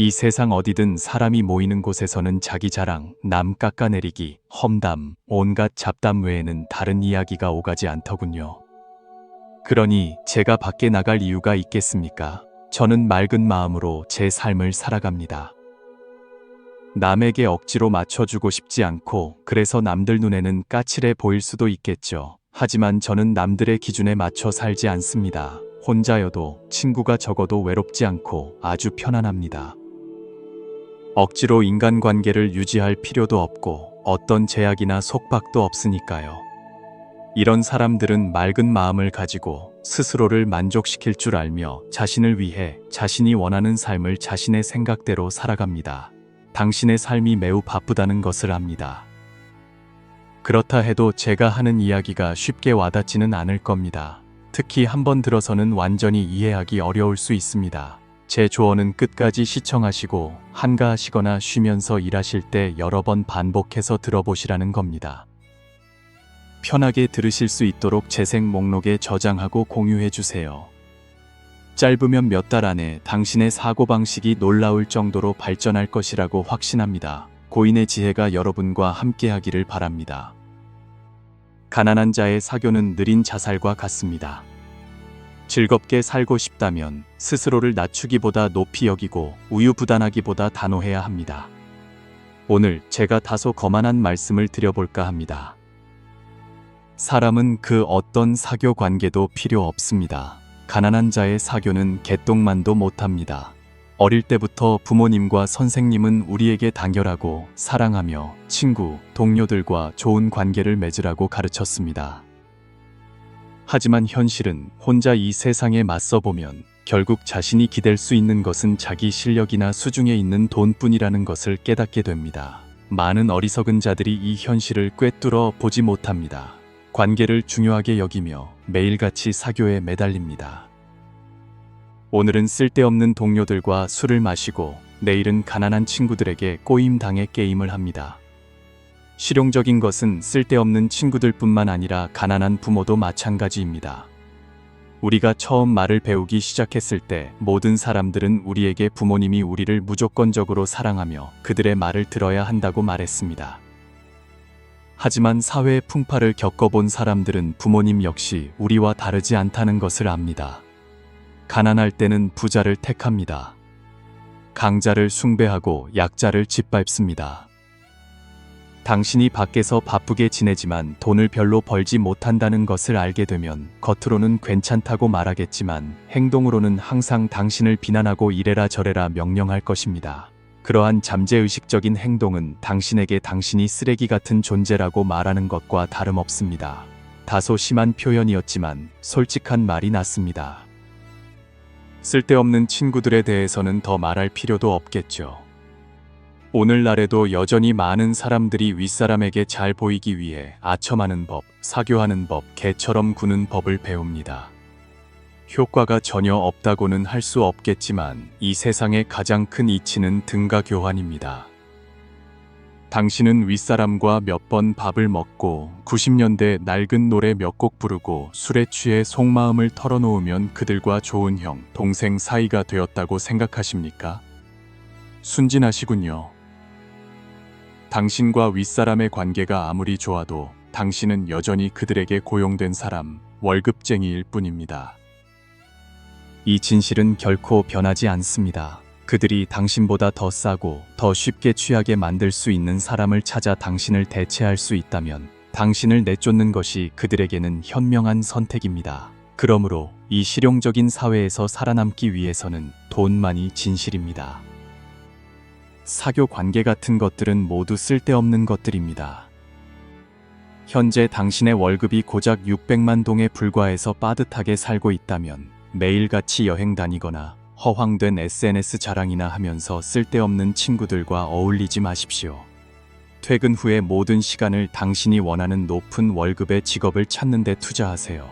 이 세상 어디든 사람이 모이는 곳에서는 자기 자랑, 남 깎아내리기, 험담, 온갖 잡담 외에는 다른 이야기가 오가지 않더군요. 그러니 제가 밖에 나갈 이유가 있겠습니까? 저는 맑은 마음으로 제 삶을 살아갑니다. 남에게 억지로 맞춰주고 싶지 않고, 그래서 남들 눈에는 까칠해 보일 수도 있겠죠. 하지만 저는 남들의 기준에 맞춰 살지 않습니다. 혼자여도 친구가 적어도 외롭지 않고 아주 편안합니다. 억지로 인간관계를 유지할 필요도 없고 어떤 제약이나 속박도 없으니까요. 이런 사람들은 맑은 마음을 가지고 스스로를 만족시킬 줄 알며 자신을 위해 자신이 원하는 삶을 자신의 생각대로 살아갑니다. 당신의 삶이 매우 바쁘다는 것을 압니다. 그렇다 해도 제가 하는 이야기가 쉽게 와닿지는 않을 겁니다. 특히 한번 들어서는 완전히 이해하기 어려울 수 있습니다. 제 조언은 끝까지 시청하시고 한가하시거나 쉬면서 일하실 때 여러 번 반복해서 들어보시라는 겁니다. 편하게 들으실 수 있도록 재생 목록에 저장하고 공유해 주세요. 짧으면 몇 달 안에 당신의 사고방식이 놀라울 정도로 발전할 것이라고 확신합니다. 고인의 지혜가 여러분과 함께하기를 바랍니다. 가난한 자의 사교는 느린 자살과 같습니다. 즐겁게 살고 싶다면 스스로를 낮추기보다 높이 여기고 우유부단하기보다 단호해야 합니다. 오늘 제가 다소 거만한 말씀을 드려볼까 합니다. 사람은 그 어떤 사교 관계도 필요 없습니다. 가난한 자의 사교는 개똥만도 못합니다. 어릴 때부터 부모님과 선생님은 우리에게 단결하고 사랑하며 친구, 동료들과 좋은 관계를 맺으라고 가르쳤습니다. 하지만 현실은 혼자 이 세상에 맞서보면 결국 자신이 기댈 수 있는 것은 자기 실력이나 수중에 있는 돈뿐이라는 것을 깨닫게 됩니다. 많은 어리석은 자들이 이 현실을 꿰뚫어 보지 못합니다. 관계를 중요하게 여기며 매일같이 사교에 매달립니다. 오늘은 쓸데없는 동료들과 술을 마시고 내일은 가난한 친구들에게 꼬임당해 게임을 합니다. 실용적인 것은 쓸데없는 친구들뿐만 아니라 가난한 부모도 마찬가지입니다. 우리가 처음 말을 배우기 시작했을 때 모든 사람들은 우리에게 부모님이 우리를 무조건적으로 사랑하며 그들의 말을 들어야 한다고 말했습니다. 하지만 사회의 풍파를 겪어본 사람들은 부모님 역시 우리와 다르지 않다는 것을 압니다. 가난할 때는 부자를 택합니다. 강자를 숭배하고 약자를 짓밟습니다. 당신이 밖에서 바쁘게 지내지만 돈을 별로 벌지 못한다는 것을 알게 되면 겉으로는 괜찮다고 말하겠지만 행동으로는 항상 당신을 비난하고 이래라 저래라 명령할 것입니다. 그러한 잠재의식적인 행동은 당신에게 당신이 쓰레기 같은 존재라고 말하는 것과 다름없습니다. 다소 심한 표현이었지만 솔직한 말이 났습니다. 쓸데없는 친구들에 대해서는 더 말할 필요도 없겠죠. 오늘날에도 여전히 많은 사람들이 윗사람에게 잘 보이기 위해 아첨하는 법, 사교하는 법, 개처럼 구는 법을 배웁니다. 효과가 전혀 없다고는 할 수 없겠지만 이 세상의 가장 큰 이치는 등가 교환입니다. 당신은 윗사람과 몇 번 밥을 먹고 90년대 낡은 노래 몇 곡 부르고 술에 취해 속마음을 털어놓으면 그들과 좋은 형, 동생 사이가 되었다고 생각하십니까? 순진하시군요. 당신과 윗사람의 관계가 아무리 좋아도 당신은 여전히 그들에게 고용된 사람, 월급쟁이일 뿐입니다. 이 진실은 결코 변하지 않습니다. 그들이 당신보다 더 싸고 더 쉽게 취하게 만들 수 있는 사람을 찾아 당신을 대체할 수 있다면 당신을 내쫓는 것이 그들에게는 현명한 선택입니다. 그러므로 이 실용적인 사회에서 살아남기 위해서는 돈만이 진실입니다. 사교 관계 같은 것들은 모두 쓸데없는 것들입니다. 현재 당신의 월급이 고작 600만 동에 불과해서 빠듯하게 살고 있다면 매일같이 여행 다니거나 허황된 SNS 자랑이나 하면서 쓸데없는 친구들과 어울리지 마십시오. 퇴근 후에 모든 시간을 당신이 원하는 높은 월급의 직업을 찾는 데 투자하세요.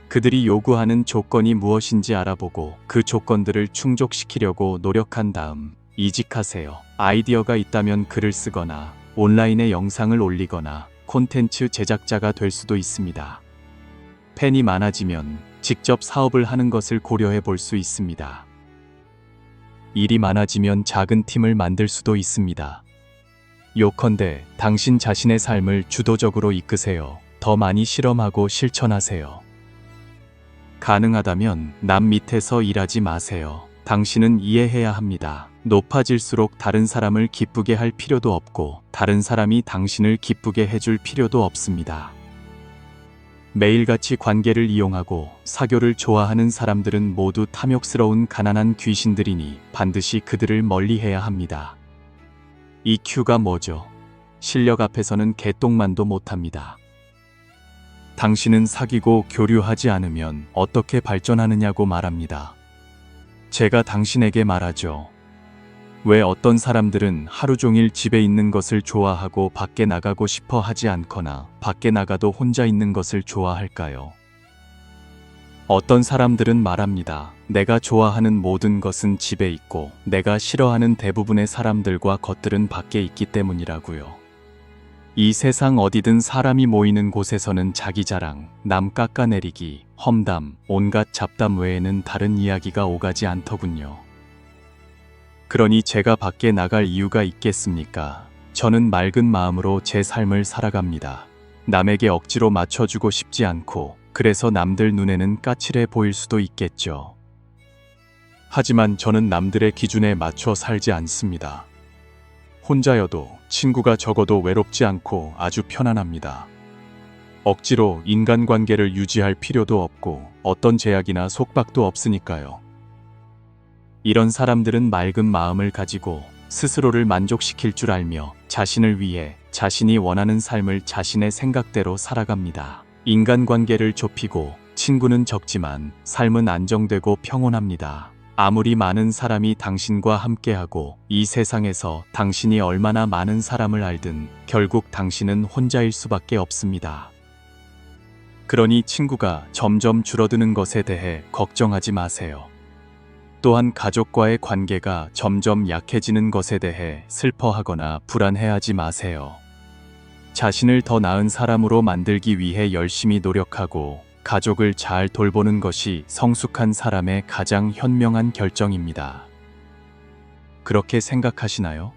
그들이 요구하는 조건이 무엇인지 알아보고 그 조건들을 충족시키려고 노력한 다음 이직하세요. 아이디어가 있다면 글을 쓰거나 온라인에 영상을 올리거나 콘텐츠 제작자가 될 수도 있습니다. 팬이 많아지면 직접 사업을 하는 것을 고려해 볼 수 있습니다. 일이 많아지면 작은 팀을 만들 수도 있습니다. 요컨대 당신 자신의 삶을 주도적으로 이끄세요. 더 많이 실험하고 실천하세요. 가능하다면 남 밑에서 일하지 마세요. 당신은 이해해야 합니다. 높아질수록 다른 사람을 기쁘게 할 필요도 없고 다른 사람이 당신을 기쁘게 해줄 필요도 없습니다. 매일같이 관계를 이용하고 사교를 좋아하는 사람들은 모두 탐욕스러운 가난한 귀신들이니 반드시 그들을 멀리해야 합니다. EQ가 뭐죠? 실력 앞에서는 개똥만도 못합니다. 당신은 사귀고 교류하지 않으면 어떻게 발전하느냐고 말합니다. 제가 당신에게 말하죠. 왜 어떤 사람들은 하루 종일 집에 있는 것을 좋아하고 밖에 나가고 싶어 하지 않거나 밖에 나가도 혼자 있는 것을 좋아할까요? 어떤 사람들은 말합니다. 내가 좋아하는 모든 것은 집에 있고 내가 싫어하는 대부분의 사람들과 것들은 밖에 있기 때문이라고요. 이 세상 어디든 사람이 모이는 곳에서는 자기 자랑, 남 깎아내리기, 험담, 온갖 잡담 외에는 다른 이야기가 오가지 않더군요. 그러니 제가 밖에 나갈 이유가 있겠습니까? 저는 맑은 마음으로 제 삶을 살아갑니다. 남에게 억지로 맞춰주고 싶지 않고 그래서 남들 눈에는 까칠해 보일 수도 있겠죠. 하지만 저는 남들의 기준에 맞춰 살지 않습니다. 혼자여도 친구가 적어도 외롭지 않고 아주 편안합니다. 억지로 인간관계를 유지할 필요도 없고 어떤 제약이나 속박도 없으니까요. 이런 사람들은 맑은 마음을 가지고 스스로를 만족시킬 줄 알며 자신을 위해 자신이 원하는 삶을 자신의 생각대로 살아갑니다. 인간관계를 좁히고 친구는 적지만 삶은 안정되고 평온합니다. 아무리 많은 사람이 당신과 함께하고 이 세상에서 당신이 얼마나 많은 사람을 알든 결국 당신은 혼자일 수밖에 없습니다. 그러니 친구가 점점 줄어드는 것에 대해 걱정하지 마세요. 또한 가족과의 관계가 점점 약해지는 것에 대해 슬퍼하거나 불안해하지 마세요. 자신을 더 나은 사람으로 만들기 위해 열심히 노력하고 가족을 잘 돌보는 것이 성숙한 사람의 가장 현명한 결정입니다. 그렇게 생각하시나요?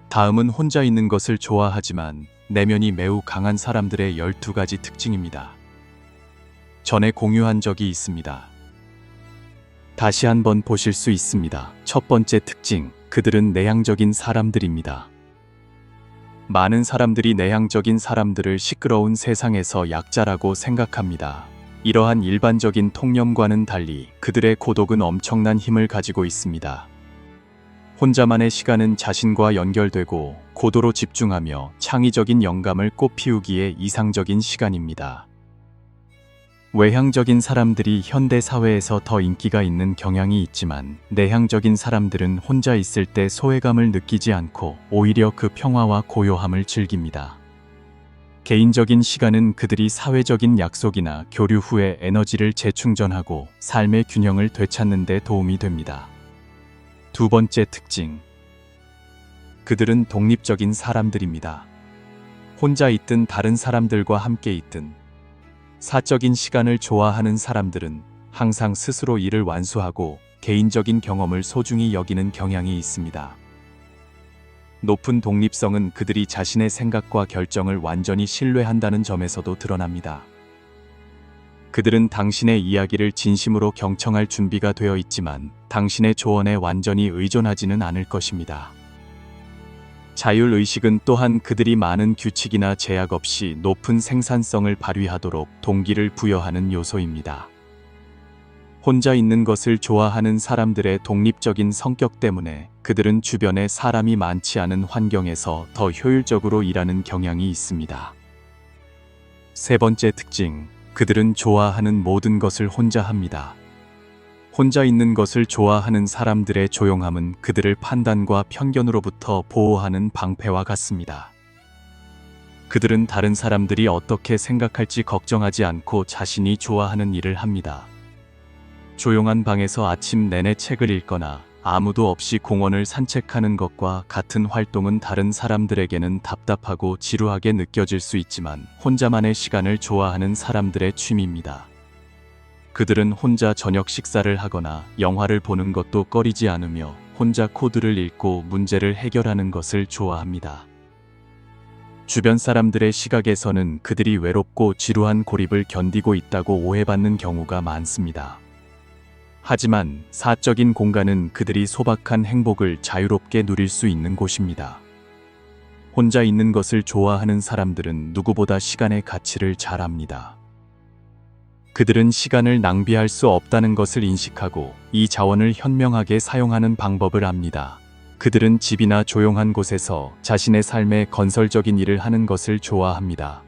다음은 혼자 있는 것을 좋아하지만 내면이 매우 강한 사람들의 12가지 특징입니다. 전에 공유한 적이 있습니다. 다시 한번 보실 수 있습니다. 첫 번째 특징, 그들은 내향적인 사람들입니다. 많은 사람들이 내향적인 사람들을 시끄러운 세상에서 약자라고 생각합니다. 이러한 일반적인 통념과는 달리 그들의 고독은 엄청난 힘을 가지고 있습니다. 혼자만의 시간은 자신과 연결되고 고도로 집중하며 창의적인 영감을 꽃피우기에 이상적인 시간입니다. 외향적인 사람들이 현대 사회에서 더 인기가 있는 경향이 있지만 내향적인 사람들은 혼자 있을 때 소외감을 느끼지 않고 오히려 그 평화와 고요함을 즐깁니다. 개인적인 시간은 그들이 사회적인 약속이나 교류 후에 에너지를 재충전하고 삶의 균형을 되찾는 데 도움이 됩니다. 두 번째 특징, 그들은 독립적인 사람들입니다. 혼자 있든 다른 사람들과 함께 있든 사적인 시간을 좋아하는 사람들은 항상 스스로 일을 완수하고 개인적인 경험을 소중히 여기는 경향이 있습니다. 높은 독립성은 그들이 자신의 생각과 결정을 완전히 신뢰한다는 점에서도 드러납니다. 그들은 당신의 이야기를 진심으로 경청할 준비가 되어 있지만 당신의 조언에 완전히 의존하지는 않을 것입니다. 자율의식은 또한 그들이 많은 규칙이나 제약 없이 높은 생산성을 발휘하도록 동기를 부여하는 요소입니다. 혼자 있는 것을 좋아하는 사람들의 독립적인 성격 때문에 그들은 주변에 사람이 많지 않은 환경에서 더 효율적으로 일하는 경향이 있습니다. 세 번째 특징, 그들은 좋아하는 모든 것을 혼자 합니다. 혼자 있는 것을 좋아하는 사람들의 조용함은 그들을 판단과 편견으로부터 보호하는 방패와 같습니다. 그들은 다른 사람들이 어떻게 생각할지 걱정하지 않고 자신이 좋아하는 일을 합니다. 조용한 방에서 아침 내내 책을 읽거나 아무도 없이 공원을 산책하는 것과 같은 활동은 다른 사람들에게는 답답하고 지루하게 느껴질 수 있지만 혼자만의 시간을 좋아하는 사람들의 취미입니다. 그들은 혼자 저녁 식사를 하거나 영화를 보는 것도 꺼리지 않으며 혼자 코드를 읽고 문제를 해결하는 것을 좋아합니다. 주변 사람들의 시각에서는 그들이 외롭고 지루한 고립을 견디고 있다고 오해받는 경우가 많습니다. 하지만 사적인 공간은 그들이 소박한 행복을 자유롭게 누릴 수 있는 곳입니다. 혼자 있는 것을 좋아하는 사람들은 누구보다 시간의 가치를 잘 압니다. 그들은 시간을 낭비할 수 없다는 것을 인식하고 이 자원을 현명하게 사용하는 방법을 압니다. 그들은 집이나 조용한 곳에서 자신의 삶에 건설적인 일을 하는 것을 좋아합니다.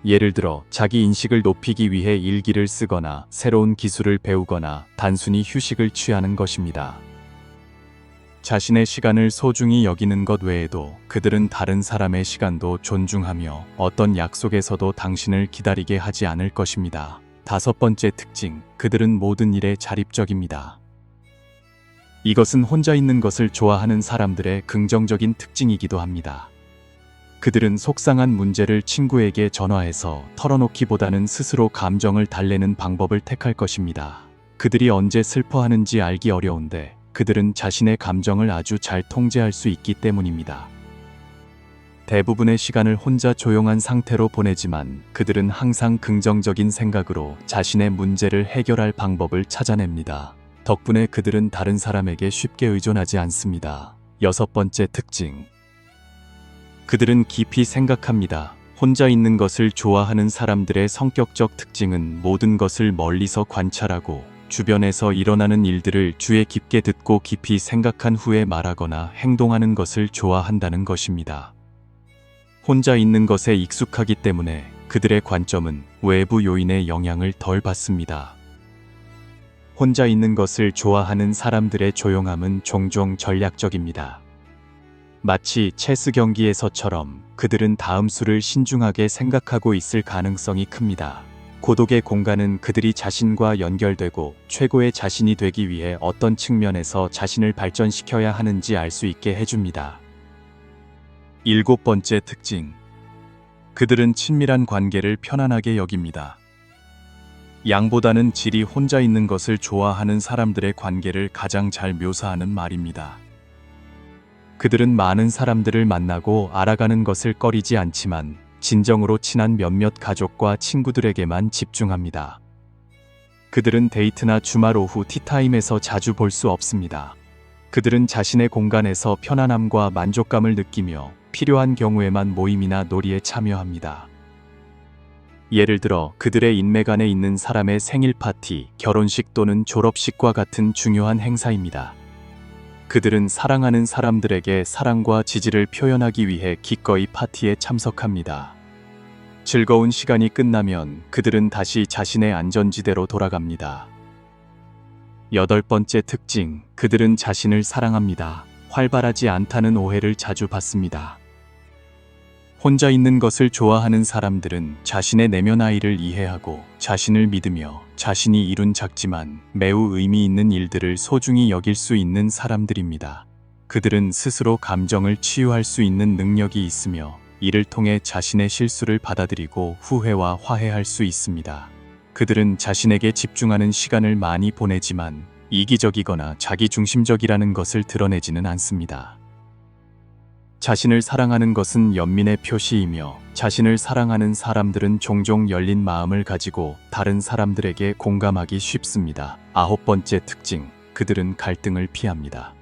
예를 들어 자기 인식을 높이기 위해 일기를 쓰거나 새로운 기술을 배우거나 단순히 휴식을 취하는 것입니다. 자신의 시간을 소중히 여기는 것 외에도 그들은 다른 사람의 시간도 존중하며 어떤 약속에서도 당신을 기다리게 하지 않을 것입니다. 5번째 특징, 그들은 모든 일에 자립적입니다. 이것은 혼자 있는 것을 좋아하는 사람들의 긍정적인 특징이기도 합니다. 그들은 속상한 문제를 친구에게 전화해서 털어놓기보다는 스스로 감정을 달래는 방법을 택할 것입니다. 그들이 언제 슬퍼하는지 알기 어려운데 그들은 자신의 감정을 아주 잘 통제할 수 있기 때문입니다. 대부분의 시간을 혼자 조용한 상태로 보내지만 그들은 항상 긍정적인 생각으로 자신의 문제를 해결할 방법을 찾아냅니다. 덕분에 그들은 다른 사람에게 쉽게 의존하지 않습니다. 6번째 특징. 그들은 깊이 생각합니다. 혼자 있는 것을 좋아하는 사람들의 성격적 특징은 모든 것을 멀리서 관찰하고 주변에서 일어나는 일들을 주의 깊게 듣고 깊이 생각한 후에 말하거나 행동하는 것을 좋아한다는 것입니다. 혼자 있는 것에 익숙하기 때문에 그들의 관점은 외부 요인의 영향을 덜 받습니다. 혼자 있는 것을 좋아하는 사람들의 조용함은 종종 전략적입니다. 마치 체스 경기에서처럼 그들은 다음 수를 신중하게 생각하고 있을 가능성이 큽니다. 고독의 공간은 그들이 자신과 연결되고 최고의 자신이 되기 위해 어떤 측면에서 자신을 발전시켜야 하는지 알 수 있게 해줍니다. 7번째 특징. 그들은 친밀한 관계를 편안하게 여깁니다. 양보다는 질이 혼자 있는 것을 좋아하는 사람들의 관계를 가장 잘 묘사하는 말입니다. 그들은 많은 사람들을 만나고 알아가는 것을 꺼리지 않지만 진정으로 친한 몇몇 가족과 친구들에게만 집중합니다. 그들은 데이트나 주말 오후 티타임에서 자주 볼 수 없습니다. 그들은 자신의 공간에서 편안함과 만족감을 느끼며 필요한 경우에만 모임이나 놀이에 참여합니다. 예를 들어 그들의 인맥 안에 있는 사람의 생일 파티, 결혼식 또는 졸업식과 같은 중요한 행사입니다. 그들은 사랑하는 사람들에게 사랑과 지지를 표현하기 위해 기꺼이 파티에 참석합니다. 즐거운 시간이 끝나면 그들은 다시 자신의 안전지대로 돌아갑니다. 8번째 특징, 그들은 자신을 사랑합니다. 활발하지 않다는 오해를 자주 받습니다. 혼자 있는 것을 좋아하는 사람들은 자신의 내면 아이를 이해하고 자신을 믿으며 자신이 이룬 작지만 매우 의미 있는 일들을 소중히 여길 수 있는 사람들입니다. 그들은 스스로 감정을 치유할 수 있는 능력이 있으며 이를 통해 자신의 실수를 받아들이고 후회와 화해할 수 있습니다. 그들은 자신에게 집중하는 시간을 많이 보내지만 이기적이거나 자기중심적이라는 것을 드러내지는 않습니다. 자신을 사랑하는 것은 연민의 표시이며 자신을 사랑하는 사람들은 종종 열린 마음을 가지고 다른 사람들에게 공감하기 쉽습니다. 9번째 특징, 그들은 갈등을 피합니다.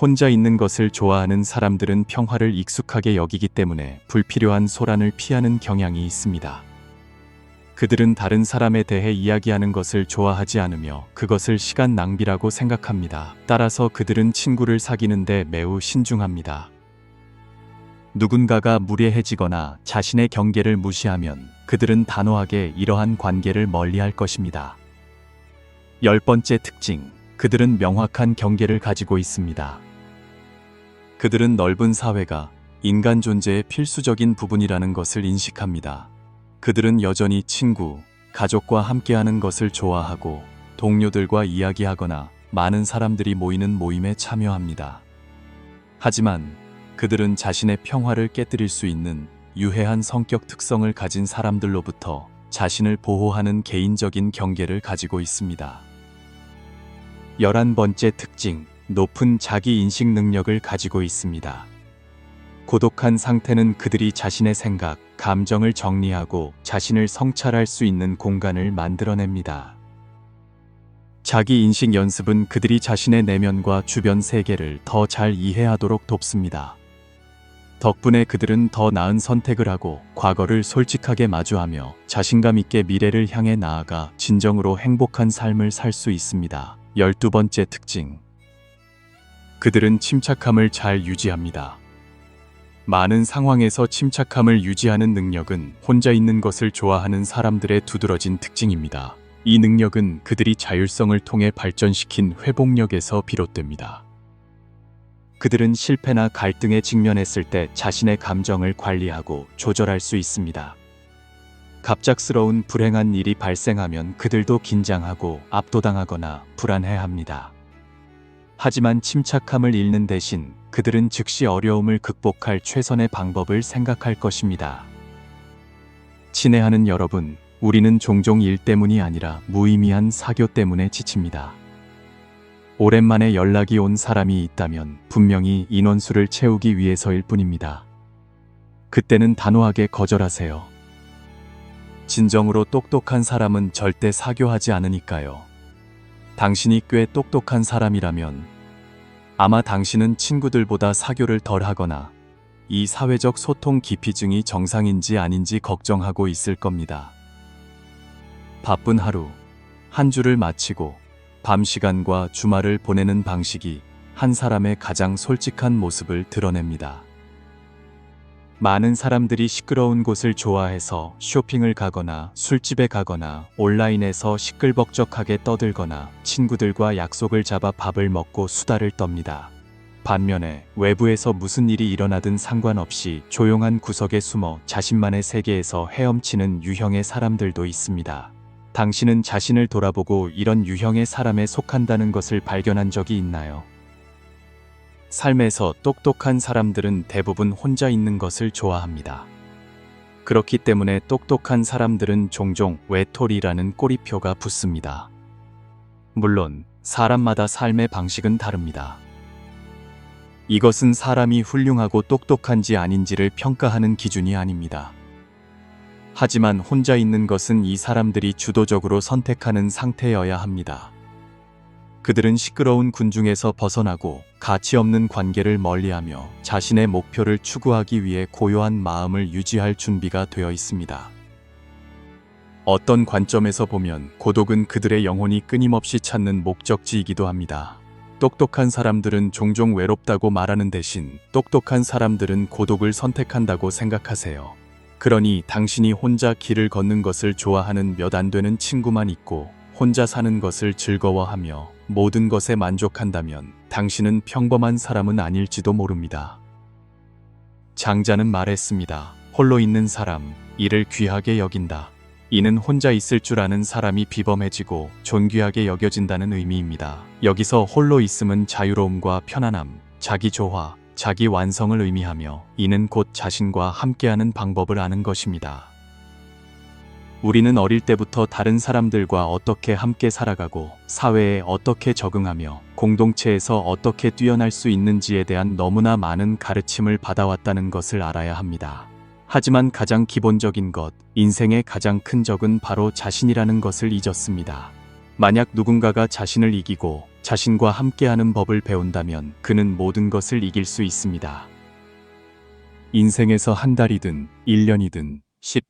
혼자 있는 것을 좋아하는 사람들은 평화를 익숙하게 여기기 때문에 불필요한 소란을 피하는 경향이 있습니다. 그들은 다른 사람에 대해 이야기하는 것을 좋아하지 않으며 그것을 시간 낭비라고 생각합니다. 따라서 그들은 친구를 사귀는데 매우 신중합니다. 누군가가 무례해지거나 자신의 경계를 무시하면 그들은 단호하게 이러한 관계를 멀리할 것입니다. 10번째 특징, 그들은 명확한 경계를 가지고 있습니다. 그들은 넓은 사회가 인간 존재의 필수적인 부분이라는 것을 인식합니다. 그들은 여전히 친구, 가족과 함께하는 것을 좋아하고 동료들과 이야기하거나 많은 사람들이 모이는 모임에 참여합니다. 하지만 그들은 자신의 평화를 깨뜨릴 수 있는 유해한 성격 특성을 가진 사람들로부터 자신을 보호하는 개인적인 경계를 가지고 있습니다. 11번째 특징, 높은 자기인식 능력을 가지고 있습니다. 고독한 상태는 그들이 자신의 생각, 감정을 정리하고 자신을 성찰할 수 있는 공간을 만들어냅니다. 자기인식 연습은 그들이 자신의 내면과 주변 세계를 더 잘 이해하도록 돕습니다. 덕분에 그들은 더 나은 선택을 하고 과거를 솔직하게 마주하며 자신감 있게 미래를 향해 나아가 진정으로 행복한 삶을 살 수 있습니다. 12번째 특징. 그들은 침착함을 잘 유지합니다. 많은 상황에서 침착함을 유지하는 능력은 혼자 있는 것을 좋아하는 사람들의 두드러진 특징입니다. 이 능력은 그들이 자율성을 통해 발전시킨 회복력에서 비롯됩니다. 그들은 실패나 갈등에 직면했을 때 자신의 감정을 관리하고 조절할 수 있습니다. 갑작스러운 불행한 일이 발생하면 그들도 긴장하고 압도당하거나 불안해합니다. 하지만 침착함을 잃는 대신 그들은 즉시 어려움을 극복할 최선의 방법을 생각할 것입니다. 친애하는 여러분, 우리는 종종 일 때문이 아니라 무의미한 사교 때문에 지칩니다. 오랜만에 연락이 온 사람이 있다면 분명히 인원수를 채우기 위해서일 뿐입니다. 그때는 단호하게 거절하세요. 진정으로 똑똑한 사람은 절대 사교하지 않으니까요. 당신이 꽤 똑똑한 사람이라면 아마 당신은 친구들보다 사교를 덜 하거나 이 사회적 소통 기피증이 정상인지 아닌지 걱정하고 있을 겁니다. 바쁜 하루, 한 주를 마치고 밤 시간과 주말을 보내는 방식이 한 사람의 가장 솔직한 모습을 드러냅니다. 많은 사람들이 시끄러운 곳을 좋아해서 쇼핑을 가거나 술집에 가거나 온라인에서 시끌벅적하게 떠들거나 친구들과 약속을 잡아 밥을 먹고 수다를 떱니다. 반면에 외부에서 무슨 일이 일어나든 상관없이 조용한 구석에 숨어 자신만의 세계에서 헤엄치는 유형의 사람들도 있습니다. 당신은 자신을 돌아보고 이런 유형의 사람에 속한다는 것을 발견한 적이 있나요? 삶에서 똑똑한 사람들은 대부분 혼자 있는 것을 좋아합니다. 그렇기 때문에 똑똑한 사람들은 종종 외톨이라는 꼬리표가 붙습니다. 물론 사람마다 삶의 방식은 다릅니다. 이것은 사람이 훌륭하고 똑똑한지 아닌지를 평가하는 기준이 아닙니다. 하지만 혼자 있는 것은 이 사람들이 주도적으로 선택하는 상태여야 합니다. 그들은 시끄러운 군중에서 벗어나고 가치 없는 관계를 멀리하며 자신의 목표를 추구하기 위해 고요한 마음을 유지할 준비가 되어 있습니다. 어떤 관점에서 보면 고독은 그들의 영혼이 끊임없이 찾는 목적지이기도 합니다. 똑똑한 사람들은 종종 외롭다고 말하는 대신 똑똑한 사람들은 고독을 선택한다고 생각하세요. 그러니 당신이 혼자 길을 걷는 것을 좋아하는 몇 안 되는 친구만 있고 혼자 사는 것을 즐거워하며 모든 것에 만족한다면 당신은 평범한 사람은 아닐지도 모릅니다. 장자는 말했습니다. 홀로 있는 사람, 이를 귀하게 여긴다. 이는 혼자 있을 줄 아는 사람이 비범해지고 존귀하게 여겨진다는 의미입니다. 여기서 홀로 있음은 자유로움과 편안함, 자기 조화, 자기 완성을 의미하며 이는 곧 자신과 함께하는 방법을 아는 것입니다. 우리는 어릴 때부터 다른 사람들과 어떻게 함께 살아가고 사회에 어떻게 적응하며 공동체에서 어떻게 뛰어날 수 있는지에 대한 너무나 많은 가르침을 받아왔다는 것을 알아야 합니다. 하지만 가장 기본적인 것, 인생의 가장 큰 적은 바로 자신이라는 것을 잊었습니다. 만약 누군가가 자신을 이기고 자신과 함께하는 법을 배운다면 그는 모든 것을 이길 수 있습니다. 인생에서 한 달이든 1년이든 10,